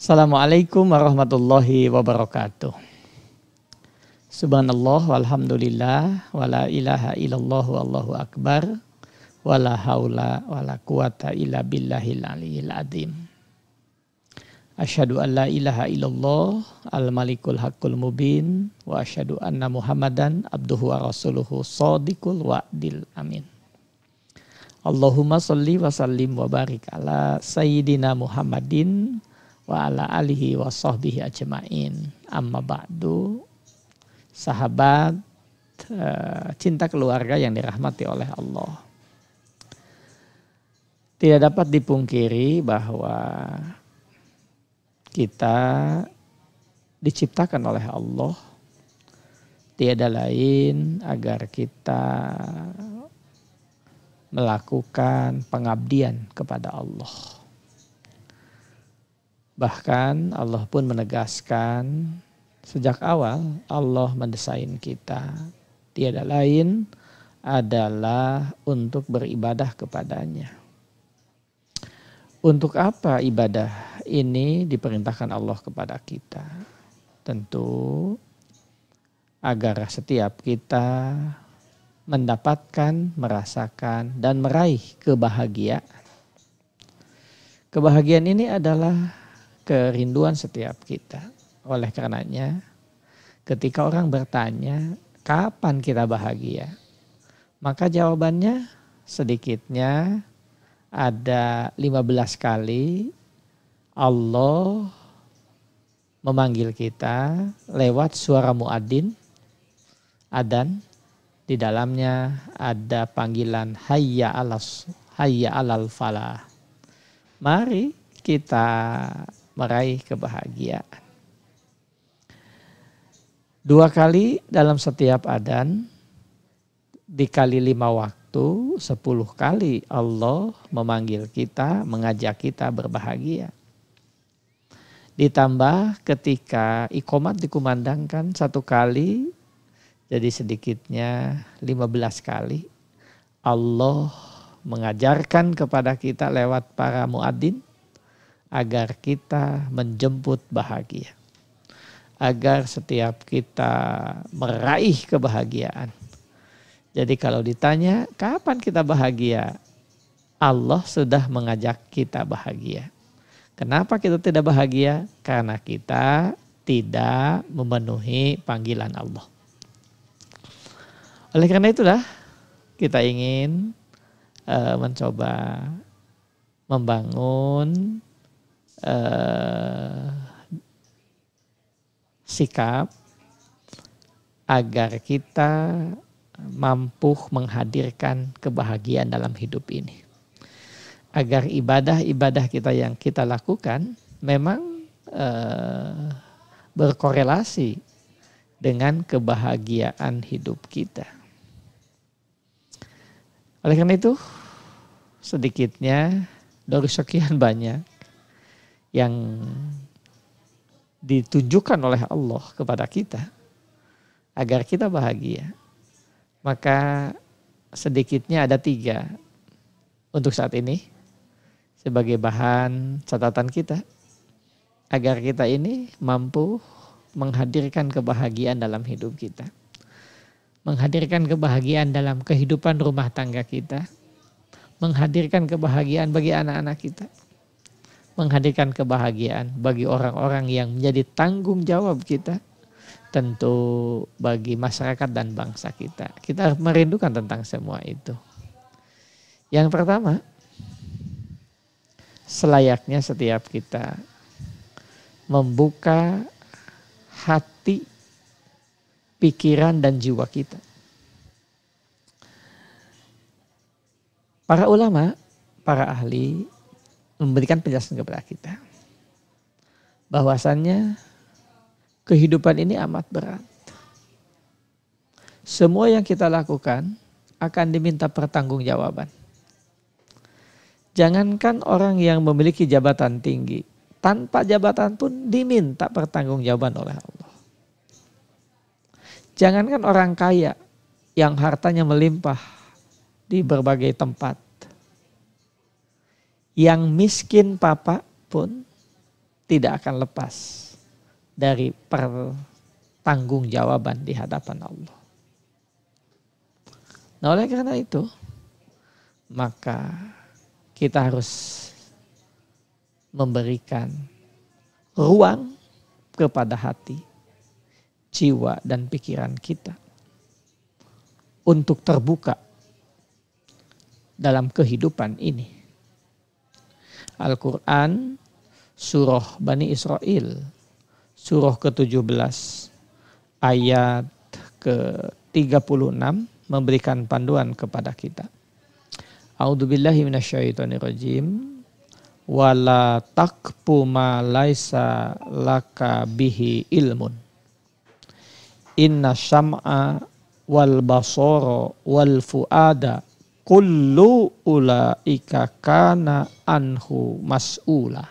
Assalamualaikum warahmatullahi wabarakatuh. Subhanallah walhamdulillah wala ilaha illallah wallahu akbar wala haula wala quwata illa billahil aliyil azim. Asyhadu an la ilaha illallah al-malikul haqqul mubin wa asyhadu anna Muhammadan abduhu wa rasuluhu shadiqul wa'dil amin. Allahumma sholli wa sallim wa barik ala sayyidina Muhammadin wa ala alihi wa sahbihi ajma'in. Amma ba'du. Sahabat cinta keluarga yang dirahmati oleh Allah. Tidak dapat dipungkiri bahwa kita diciptakan oleh Allah tiada lain agar kita melakukan pengabdian kepada Allah. Bahkan Allah pun menegaskan sejak awal Allah mendesain kita tiada lain adalah untuk beribadah kepadanya. Untuk apa ibadah ini diperintahkan Allah kepada kita? Tentu agar setiap kita mendapatkan, merasakan, dan meraih kebahagiaan. Kebahagiaan ini adalah kerinduan setiap kita. Oleh karenanya, ketika orang bertanya, kapan kita bahagia? Maka jawabannya sedikitnya ada 15 kali Allah memanggil kita lewat suara muadzin, adzan. Di dalamnya ada panggilan hayya alal falah. Mari kita meraih kebahagiaan. 2 kali dalam setiap adzan, dikali 5 waktu, 10 kali Allah memanggil kita, mengajak kita berbahagia. Ditambah ketika iqomat dikumandangkan 1 kali, jadi sedikitnya 15 kali Allah mengajarkan kepada kita lewat para muadzin agar kita menjemput bahagia. Agar setiap kita meraih kebahagiaan. Jadi kalau ditanya kapan kita bahagia? Allah sudah mengajak kita bahagia. Kenapa kita tidak bahagia? Karena kita tidak memenuhi panggilan Allah. Oleh karena itulah kita ingin mencoba membangun sikap agar kita mampu menghadirkan kebahagiaan dalam hidup ini. Agar ibadah-ibadah kita yang kita lakukan memang berkorelasi dengan kebahagiaan hidup kita. Oleh karena itu, sedikitnya dari sekian banyak yang ditunjukkan oleh Allah kepada kita agar kita bahagia. Maka sedikitnya ada 3 untuk saat ini sebagai bahan catatan kita agar kita ini mampu menghadirkan kebahagiaan dalam hidup kita. Menghadirkan kebahagiaan dalam kehidupan rumah tangga kita. Menghadirkan kebahagiaan bagi anak-anak kita. Menghadirkan kebahagiaan bagi orang-orang yang menjadi tanggung jawab kita. Tentu bagi masyarakat dan bangsa kita. Kita merindukan tentang semua itu. Yang pertama, selayaknya setiap kita membuka hati, pikiran dan jiwa kita. Para ulama, para ahli memberikan penjelasan kepada kita bahwasannya kehidupan ini amat berat. Semua yang kita lakukan akan diminta pertanggungjawaban. Jangankan orang yang memiliki jabatan tinggi, tanpa jabatan pun diminta pertanggungjawaban oleh Allah. Jangankan orang kaya yang hartanya melimpah di berbagai tempat. Yang miskin papa pun tidak akan lepas dari pertanggungjawaban di hadapan Allah. Nah, oleh karena itu, maka kita harus memberikan ruang kepada hati, jiwa, dan pikiran kita untuk terbuka dalam kehidupan ini. Al-Quran surah Bani Israel, surah ke-17 ayat ke-36 memberikan panduan kepada kita. A'udzubillahi minasyaitonirrajim. Wala taqfu ma laisa laka bihi ilmun. Inna syam'a wal basara wal fuada kullu ulaika kana anhu mas'ula.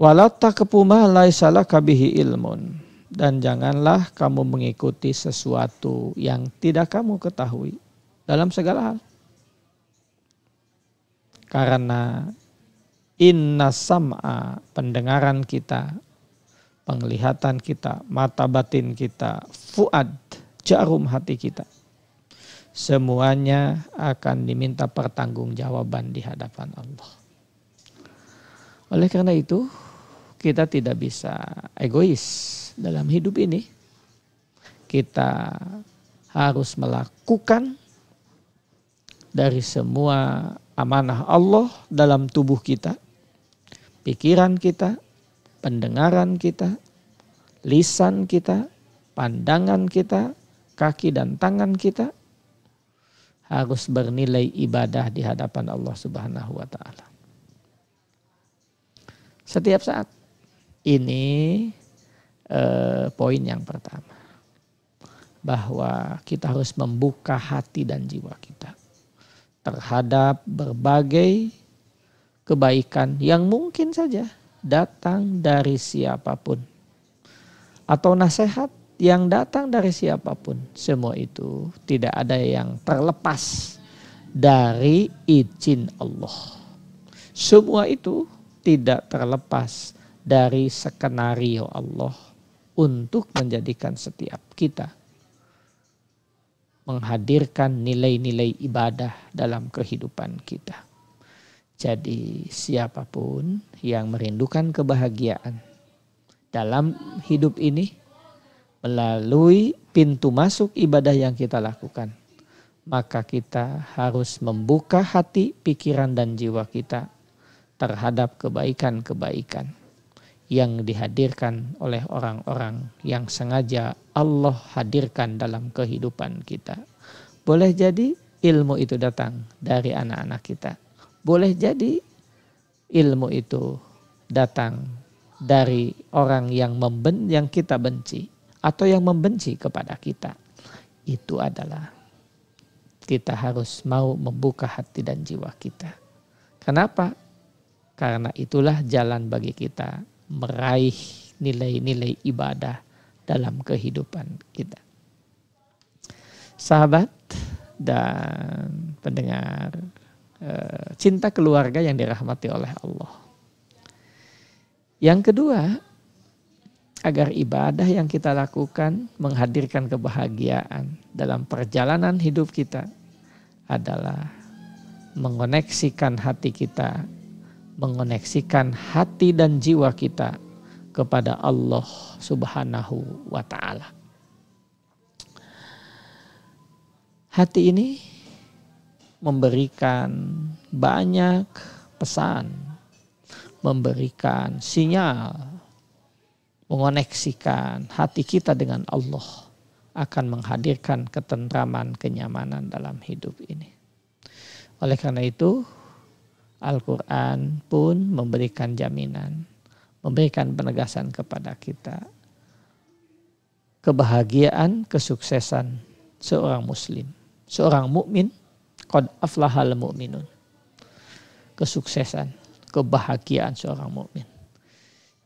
Wala taqfu ma laisa laka bihi ilmun. Dan janganlah kamu mengikuti sesuatu yang tidak kamu ketahui dalam segala hal. Karena inna sam'a, pendengaran kita, penglihatan kita, mata batin kita, fuad, jarum hati kita, semuanya akan diminta pertanggungjawaban di hadapan Allah. Oleh karena itu, kita tidak bisa egois dalam hidup ini. Kita harus melakukan dari semua amanah Allah dalam tubuh kita, pikiran kita, pendengaran kita, lisan kita, pandangan kita, kaki dan tangan kita harus bernilai ibadah di hadapan Allah Subhanahu wa taala. Setiap saat. Ini poin yang pertama. Bahwa kita harus membuka hati dan jiwa kita terhadap berbagai kebaikan yang mungkin saja datang dari siapapun. Atau nasihat yang datang dari siapapun. Semua itu tidak ada yang terlepas dari izin Allah. Semua itu tidak terlepas dari skenario Allah untuk menjadikan setiap kita menghadirkan nilai-nilai ibadah dalam kehidupan kita. Jadi siapapun yang merindukan kebahagiaan dalam hidup ini melalui pintu masuk ibadah yang kita lakukan, maka kita harus membuka hati, pikiran dan jiwa kita terhadap kebaikan-kebaikan yang dihadirkan oleh orang-orang yang sengaja Allah hadirkan dalam kehidupan kita. Boleh jadi ilmu itu datang dari anak-anak kita. Boleh jadi ilmu itu datang dari orang yang kita benci atau yang membenci kepada kita. Itu adalah kita harus mau membuka hati dan jiwa kita. Kenapa? Karena itulah jalan bagi kita meraih nilai-nilai ibadah dalam kehidupan kita. Sahabat dan pendengar cinta keluarga yang dirahmati oleh Allah. Yang kedua, agar ibadah yang kita lakukan menghadirkan kebahagiaan dalam perjalanan hidup kita adalah mengoneksikan hati kita, mengoneksikan hati dan jiwa kita kepada Allah Subhanahu wa taala. Hati ini memberikan banyak pesan, memberikan sinyal, mengoneksikan hati kita dengan Allah akan menghadirkan ketentraman, kenyamanan dalam hidup ini. Oleh karena itu, Al-Quran pun memberikan jaminan, memberikan penegasan kepada kita. Kebahagiaan, kesuksesan seorang muslim, seorang mukmin, qad aflahal mu'minun. Kesuksesan, kebahagiaan seorang mukmin.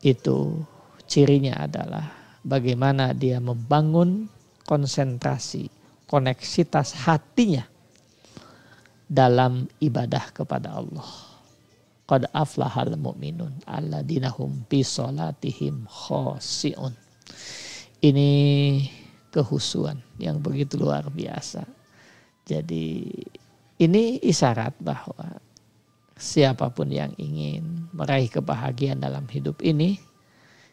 Itu cirinya adalah bagaimana dia membangun konsentrasi, koneksitas hatinya dalam ibadah kepada Allah. qad aflahal mu'minun alladzina hum fi sholatihim khoshi'un. Ini kehusuan yang begitu luar biasa. Jadi ini isyarat bahwa siapapun yang ingin meraih kebahagiaan dalam hidup ini,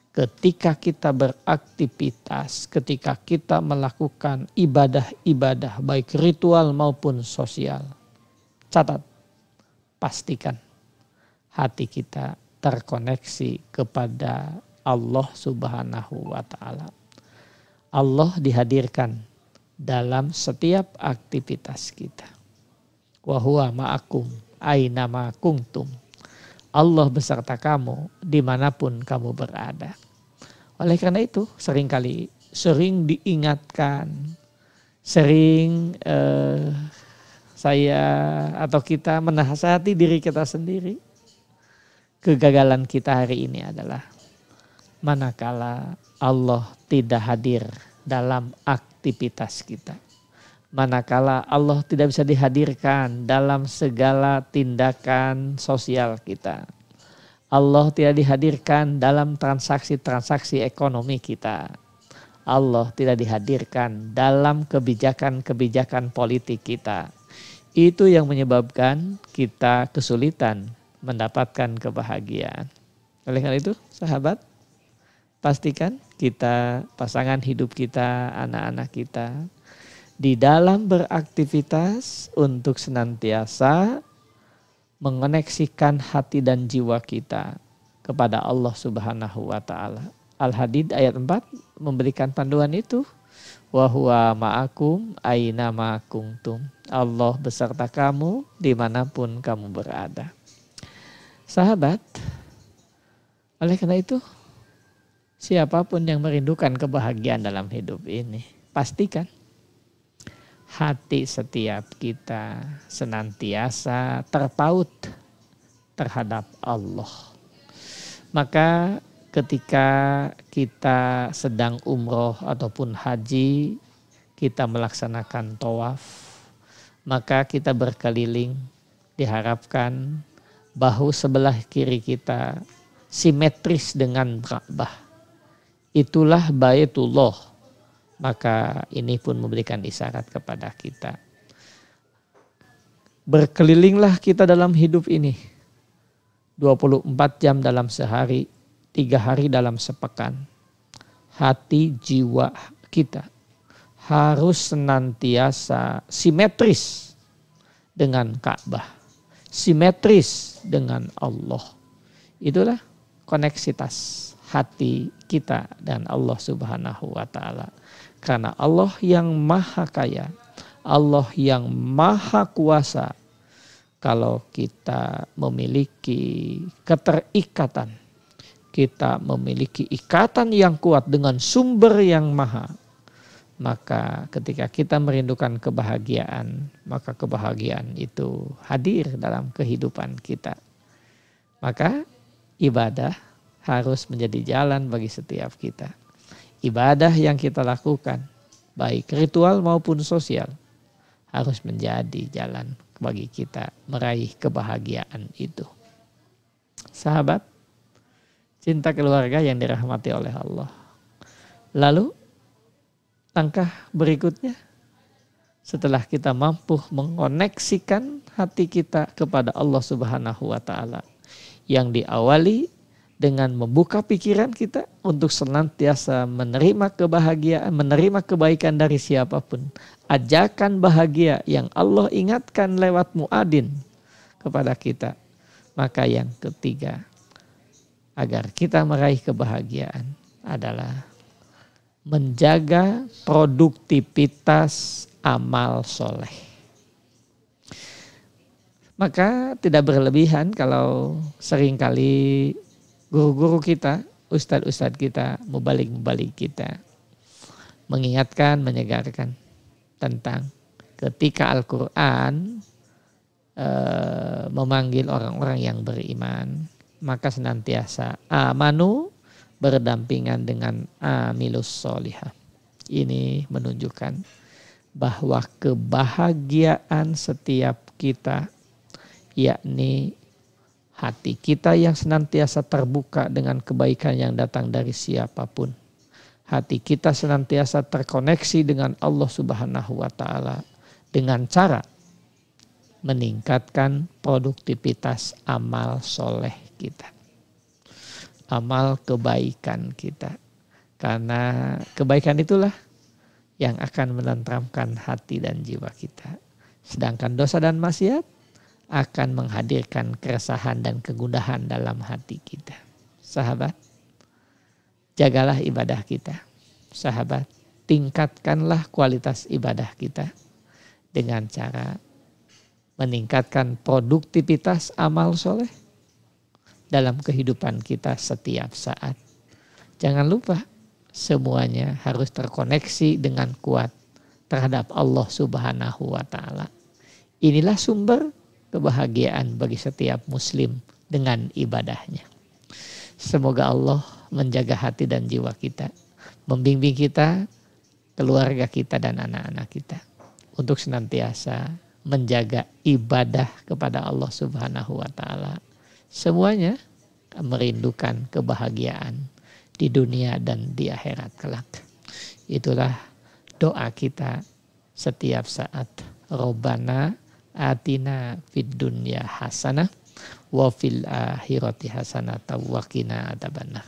ketika kita beraktivitas, ketika kita melakukan ibadah-ibadah baik ritual maupun sosial, catat, pastikan hati kita terkoneksi kepada Allah Subhanahu wa Ta'ala. Allah dihadirkan dalam setiap aktivitas kita. Wa huwa ma'akum aina ma kuntum. Allah beserta kamu dimanapun kamu berada. Oleh karena itu sering diingatkan, sering saya atau kita menasihati diri kita sendiri. Kegagalan kita hari ini adalah manakala Allah tidak hadir dalam aktivitas kita. Manakala Allah tidak bisa dihadirkan dalam segala tindakan sosial kita. Allah tidak dihadirkan dalam transaksi-transaksi ekonomi kita. Allah tidak dihadirkan dalam kebijakan-kebijakan politik kita. Itu yang menyebabkan kita kesulitan mendapatkan kebahagiaan. Oleh karena itu, sahabat, pastikan kita, pasangan hidup kita, anak-anak kita, di dalam beraktivitas untuk senantiasa mengoneksikan hati dan jiwa kita kepada Allah Subhanahu wa Ta'ala. Al-Hadid ayat 4 memberikan panduan itu. Wa huwa ma'akum aina ma kuntum. Allah beserta kamu dimanapun kamu berada. Sahabat, oleh karena itu, siapapun yang merindukan kebahagiaan dalam hidup ini, pastikan hati setiap kita senantiasa terpaut terhadap Allah. Maka ketika kita sedang umroh ataupun haji, kita melaksanakan tawaf, maka kita berkeliling, diharapkan bahu sebelah kiri kita simetris dengan Ka'bah. Itulah Baitullah. Maka ini pun memberikan isyarat kepada kita. Berkelilinglah kita dalam hidup ini. 24 jam dalam sehari, 3 hari dalam sepekan. Hati jiwa kita harus senantiasa simetris dengan Ka'bah. Simetris dengan Allah. Itulah koneksitas hati kita dan Allah Subhanahu wa Ta'ala. Karena Allah yang maha kaya, Allah yang maha kuasa, kalau kita memiliki keterikatan, kita memiliki ikatan yang kuat dengan sumber yang maha, maka ketika kita merindukan kebahagiaan, maka kebahagiaan itu hadir dalam kehidupan kita. Maka ibadah harus menjadi jalan bagi setiap kita. Ibadah yang kita lakukan, baik ritual maupun sosial, harus menjadi jalan bagi kita meraih kebahagiaan itu. Sahabat, cinta keluarga yang dirahmati oleh Allah. Lalu, langkah berikutnya, setelah kita mampu mengoneksikan hati kita kepada Allah Subhanahu wa Ta'ala, yang diawali dengan membuka pikiran kita untuk senantiasa menerima kebahagiaan, menerima kebaikan dari siapapun. Ajakan bahagia yang Allah ingatkan lewat muadzin kepada kita. Maka yang ketiga, agar kita meraih kebahagiaan adalah menjaga produktivitas amal soleh. Maka tidak berlebihan kalau seringkali guru-guru kita, ustadz-ustadz kita, mubalik-mubalik kita mengingatkan, menyegarkan tentang ketika Al-Quran memanggil orang-orang yang beriman, maka senantiasa amanu berdampingan dengan amilus solihah. Ini menunjukkan bahwa kebahagiaan setiap kita, yakni Hati kita yang senantiasa terbuka dengan kebaikan yang datang dari siapapun. Hati kita senantiasa terkoneksi dengan Allah Subhanahu wa Ta'ala dengan cara meningkatkan produktivitas amal soleh kita, amal kebaikan kita. Karena kebaikan itulah yang akan menenteramkan hati dan jiwa kita. Sedangkan dosa dan maksiat akan menghadirkan keresahan dan kegundahan dalam hati kita. Sahabat, jagalah ibadah kita. Sahabat, tingkatkanlah kualitas ibadah kita dengan cara meningkatkan produktivitas amal soleh dalam kehidupan kita setiap saat. Jangan lupa, semuanya harus terkoneksi dengan kuat terhadap Allah Subhanahu wa Ta'ala. Inilah sumber kebahagiaan bagi setiap muslim dengan ibadahnya. Semoga Allah menjaga hati dan jiwa kita, membimbing kita, keluarga kita dan anak-anak kita untuk senantiasa menjaga ibadah kepada Allah Subhanahu wa Ta'ala. Semuanya merindukan kebahagiaan di dunia dan di akhirat kelak. Itulah doa kita setiap saat. Rabbana atina fid dunya hasanah wa fil akhirati hasanah wa qina adzabannar.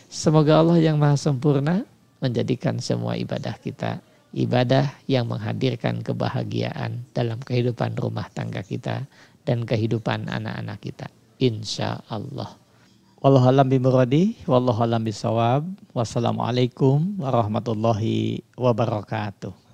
Semoga Allah yang Maha Sempurna menjadikan semua ibadah kita ibadah yang menghadirkan kebahagiaan dalam kehidupan rumah tangga kita dan kehidupan anak-anak kita. Insya Allah. Wallahu a'lam bimuradi, wallahu a'lam bisawab. Wassalamualaikum warahmatullahi wabarakatuh.